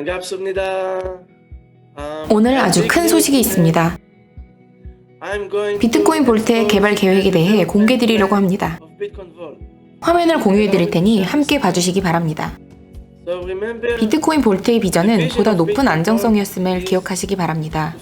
반갑습니다. 오늘 아주 큰 소식이 있습니다. 비트코인 볼트의 개발 계획에 대해 공개드리려고 합니다. 화면을 공유해드릴 테니 함께 봐주시기 바랍니다. 비트코인 볼트의 비전은 보다 높은 안정성이었음을 기억하시기 바랍니다.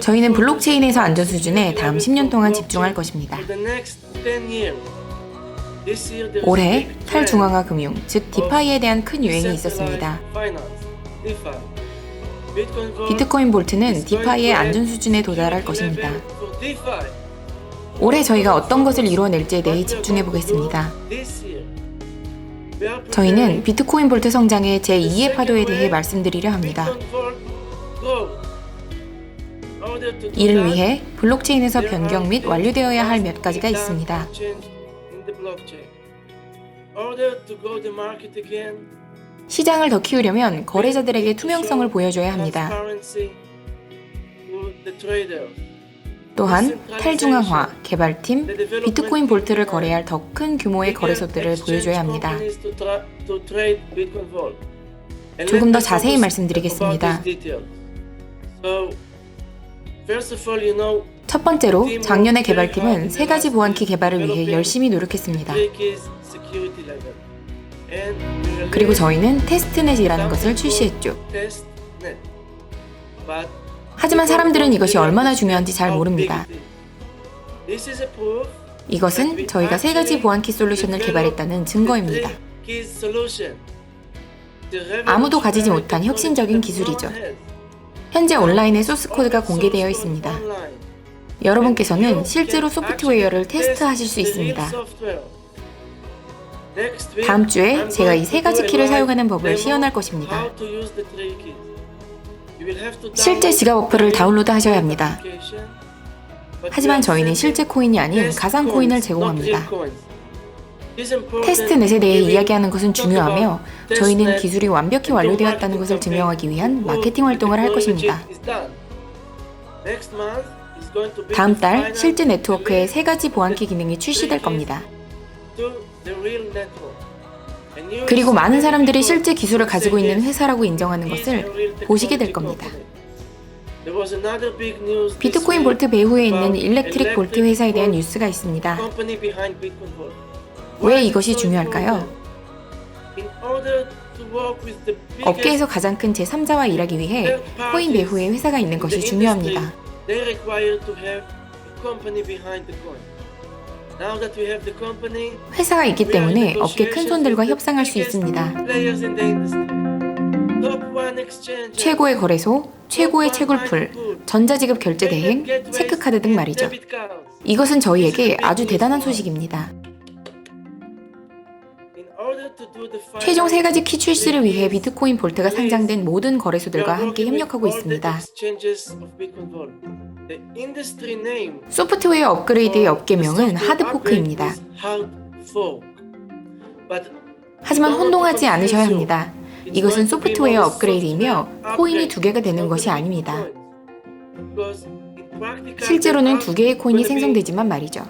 저희는 블록체인에서 안전 수준에 다음 10년 동안 집중할 것입니다. 올해 탈중앙화 금융, 즉 디파이에 대한 큰 유행이 있었습니다. 비트코인 볼트는 디파이의 안전 수준에 도달할 것입니다. 올해 저희가 어떤 것을 이루어낼지에 대해 집중해 보겠습니다. 저희는 비트코인 볼트 성장의 제2의 파도에 대해 말씀드리려 합니다. 이를 위해 블록체인에서 변경 및 완료되어야 할 몇 가지가 있습니다. 시장을 더 키우려면 거래자들에게 투명성을 보여줘야 합니다. 또한 탈중앙화, 개발팀, 비트코인 볼트를 거래할 더 큰 규모의 거래소들을 보여줘야 합니다. 조금 더 자세히 말씀드리겠습니다. 첫 번째로 작년에 개발팀은 3가지 보안키 개발을 위해 열심히 노력했습니다. 그리고 저희는 테스트넷이라는 것을 출시했죠. 하지만 사람들은 이것이 얼마나 중요한지 잘 모릅니다. 이것은 저희가 3가지 보안키 솔루션을 개발했다는 증거입니다. 아무도 가지지 못한 혁신적인 기술이죠. 현재 온라인에 소스 코드가 공개되어 있습니다. 여러분께서는 실제로 소프트웨어를 테스트하실 수 있습니다. 다음 주에 제가 이 3가지 키를 사용하는 법을 시연할 것입니다. 실제 지갑 어플을 다운로드 하셔야 합니다. 하지만 저희는 실제 코인이 아닌 가상 코인을 제공합니다. 테스트넷에 대해 이야기하는 것은 중요하며 저희는 기술이 완벽히 완료되었다는 것을 증명하기 위한 마케팅 활동을 할 것입니다. 다음 달 실제 네트워크에 3가지 보안키 기능이 출시될 겁니다. 그리고 많은 사람들이 실제 기술을 가지고 있는 회사라고 인정하는 것을 보시게 될 겁니다. 비트코인 볼트 배후에 있는 일렉트릭 볼트 회사에 대한 뉴스가 있습니다. 왜 이것이 중요할까요? 업계에서 가장 큰 제3자와 일하기 위해 코인 배후에 회사가 있는 것이 중요합니다. 회사가 있기 때문에 업계 큰손들과 협상할 수 있습니다. 최고의 거래소, 최고의 채굴풀, 전자지급 결제 대행, 체크카드 등 말이죠. 이것은 저희에게 아주 대단한 소식입니다. 최종 3가지 키 출시를 위해 비트코인 볼트가 상장된 모든 거래소들과 함께 협력하고 있습니다. 소프트웨어 업그레이드의 업계명은 하드포크입니다. 하지만 혼동하지 않으셔야 합니다. 이것은 소프트웨어 업그레이드이며 코인이 2개가 되는 것이 아닙니다. 실제로는 2개의 코인이 생성되지만 말이죠.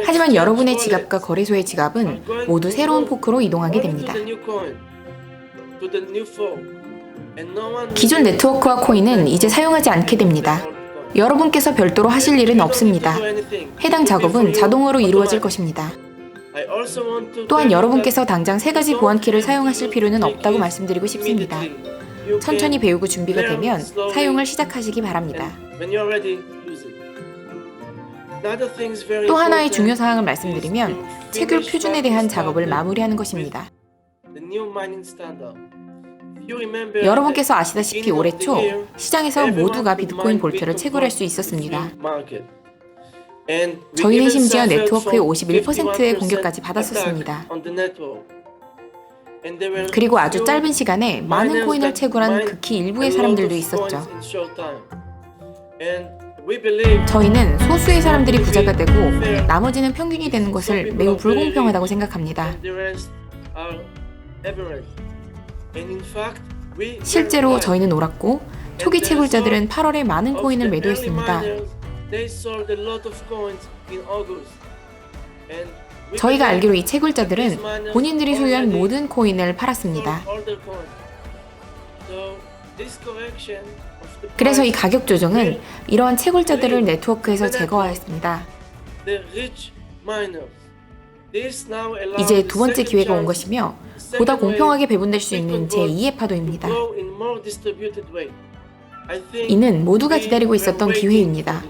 하지만 여러분의 지갑과 거래소의 지갑은 모두 새로운 포크로 이동하게 됩니다. 기존 네트워크와 코인은 이제 사용하지 않게 됩니다. 여러분께서 별도로 하실 일은 없습니다. 해당 작업은 자동으로 이루어질 것입니다. 또한 여러분께서 당장 3가지 보안키를 사용하실 필요는 없다고 말씀드리고 싶습니다. 천천히 배우고 준비가 되면 사용을 시작하시기 바랍니다. 또 하나의 중요 사항을 말씀드리면 채굴 표준에 대한 작업을 마무리하는 것입니다. 여러분께서 아시다시피 올해 초 시장에서 모두가 비트코인 볼트를 채굴할 수 있었습니다. 저희는 심지어 네트워크의 51%의 공격까지 받았었습니다. 그리고 아주 짧은 시간에 많은 코인을 채굴한 극히 일부의 사람들도 있었죠. 저희는 소수의 사람들이 부자가 되고 나머지는 평균이 되는 것을 매우 불공평하다고 생각합니다. 실제로 저희는 옳았고 초기 채굴자들은 8월에 많은 코인을 매도했습니다. 저희가 알기로 이 채굴자들은 본인들이 소유한 모든 코인을 팔았습니다. 그래서 이 가격 조정은 이러한 채굴자들을 네트워크에서 제거하였습니다. 이제 두 번째 기회가 온 것이며 보다 공평하게 배분될 수 있는 제2의 파도입니다. 이는 모두가 기다리고 있었던 기회입니다.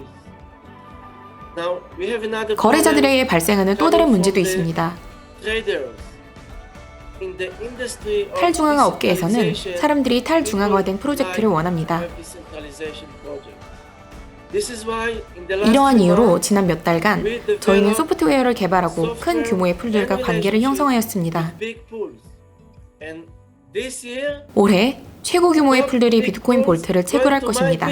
거래자들에게 발생하는 또 다른 문제도 있습니다. 탈중앙화 업계에서는 사람들이 탈중앙화된 프로젝트를 원합니다. 이러한 이유로 지난 몇 달간 저희는 소프트웨어를 개발하고 큰 규모의 풀들과 관계를 형성하였습니다. 올해 최고 규모의 풀들이 비트코인 볼트를 채굴할 것입니다.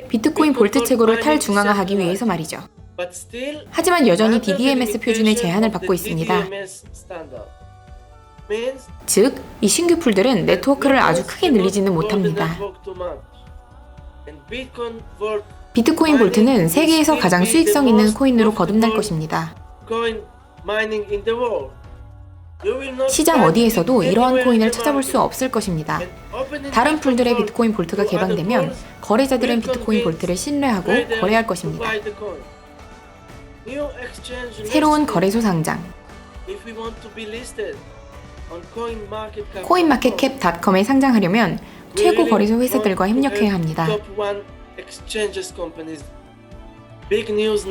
비트코인 볼트 채굴을 탈중앙화하기 위해서 말이죠. 하지만 여전히 DDMS 표준의 제한을 받고 있습니다. 즉, 이 신규 풀들은 네트워크를 아주 크게 늘리지는 못합니다. 비트코인 볼트는 세계에서 가장 수익성 있는 코인으로 거듭날 것입니다. 시장 어디에서도 이러한 코인을 찾아볼 수 없을 것입니다. 다른 풀들의 비트코인 볼트가 개방되면 거래자들은 비트코인 볼트를 신뢰하고 거래할 것입니다. 새로운 거래소 상장. 코인마켓캡.com에 상장하려면 최고 거래소 회사들과 협력해야 합니다.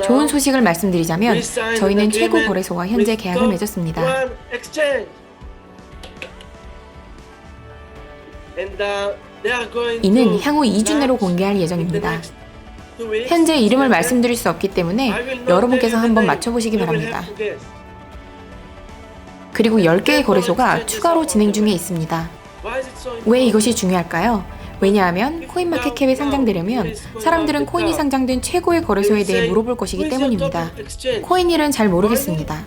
좋은 소식을 말씀드리자면 저희는 최고 거래소와 현재 계약을 맺었습니다. 이는 향후 2주 내로 공개할 예정입니다. 현재 이름을 말씀드릴 수 없기 때문에 여러분께서 한번 맞춰보시기 바랍니다. 그리고 10개의 거래소가 추가로 진행 중에 있습니다. 왜 이것이 중요할까요? 왜냐하면 코인마켓캡에 상장되려면 사람들은 코인이 상장된 최고의 거래소에 대해 물어볼 것이기 때문입니다. 코인일은 잘 모르겠습니다.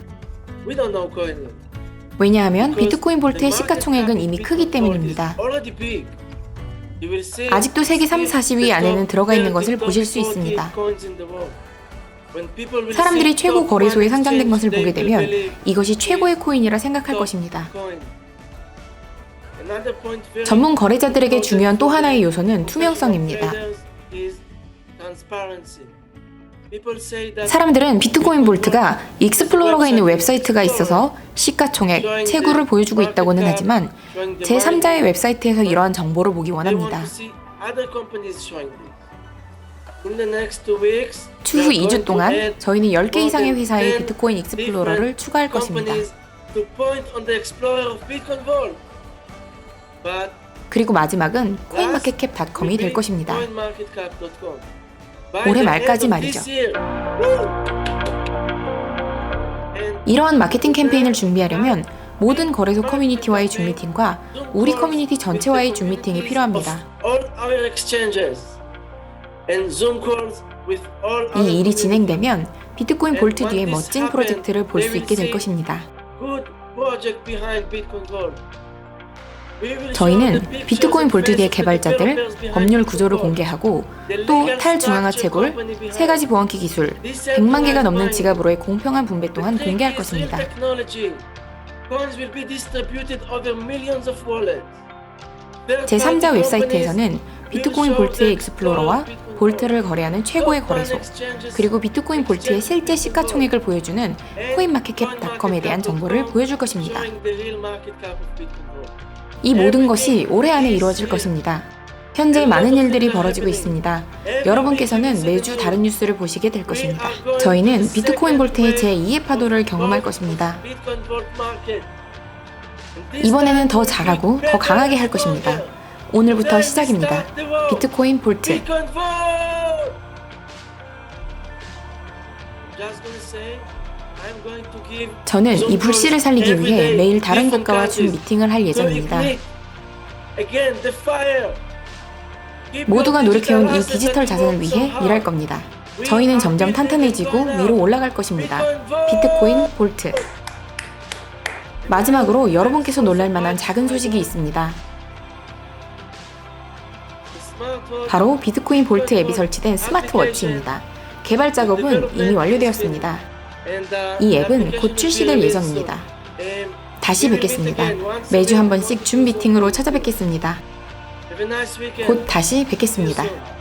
왜냐하면 비트코인 볼트의 시가총액은 이미 크기 때문입니다. 아직도 세계 3, 40위 안에는 들어가 있는 것을 보실 수 있습니다. 사람들이 최고 거래소에 상장된 것을 보게 되면 이것이 최고의 코인이라 생각할 것입니다. 전문 거래자들에게 중요한 또 하나의 요소는 투명성입니다. 사람들은 비트코인 볼트가 익스플로러가 있는 웹사이트가 있어서 시가총액, 채굴을 보여주고 있다고는 하지만 제3자의 웹사이트에서 이러한 정보를 보기 원합니다. 추후 2주 동안 저희는 10개 이상의 회사의 비트코인 익스플로러를 추가할 것입니다. 그리고 마지막은 코인마켓캡.com이 될 것입니다. 올해 말까지 말이죠. 이러한 마케팅 캠페인을 준비하려면 모든 거래소 커뮤니티와의 줌 미팅과 우리 커뮤니티 전체와의 줌 미팅이 필요합니다. 이 일이 진행되면 비트코인 볼트 뒤에 멋진 프로젝트를 볼 수 있게 될 것입니다. 저희는 비트코인 볼트 뒤의 개발자들, 법률 구조를 공개하고 또 탈중앙화 채굴, 3가지 보안키 기술, 100만 개가 넘는 지갑으로의 공평한 분배 또한 공개할 것입니다. 제3자 웹사이트에서는 비트코인 볼트의 익스플로러와 볼트를 거래하는 최고의 거래소, 그리고 비트코인 볼트의 실제 시가총액을 보여주는 코인마켓캡.com에 대한 정보를 보여줄 것입니다. 이 모든 것이 올해 안에 이루어질 것입니다. 현재 많은 일들이 벌어지고 있습니다. 여러분께서는 매주 다른 뉴스를 보시게 될 것입니다. 저희는 비트코인 볼트의 제2의 파도를 경험할 것입니다. 이번에는 더 잘하고 더 강하게 할 것입니다. 오늘부터 시작입니다. 비트코인 볼트. 저는 이 불씨를 살리기 위해 매일 다른 국가와 줌 미팅을 할 예정입니다. 모두가 노력해온 이 디지털 자산을 위해 일할 겁니다. 저희는 점점 탄탄해지고 위로 올라갈 것입니다. 비트코인 볼트. 마지막으로 여러분께서 놀랄 만한 작은 소식이 있습니다. 바로 비트코인 볼트 앱이 설치된 스마트워치입니다. 개발 작업은 이미 완료되었습니다. 이 앱은 곧 출시될 예정입니다. 다시 뵙겠습니다. 매주 한 번씩 줌 미팅으로 찾아뵙겠습니다. 곧 다시 뵙겠습니다.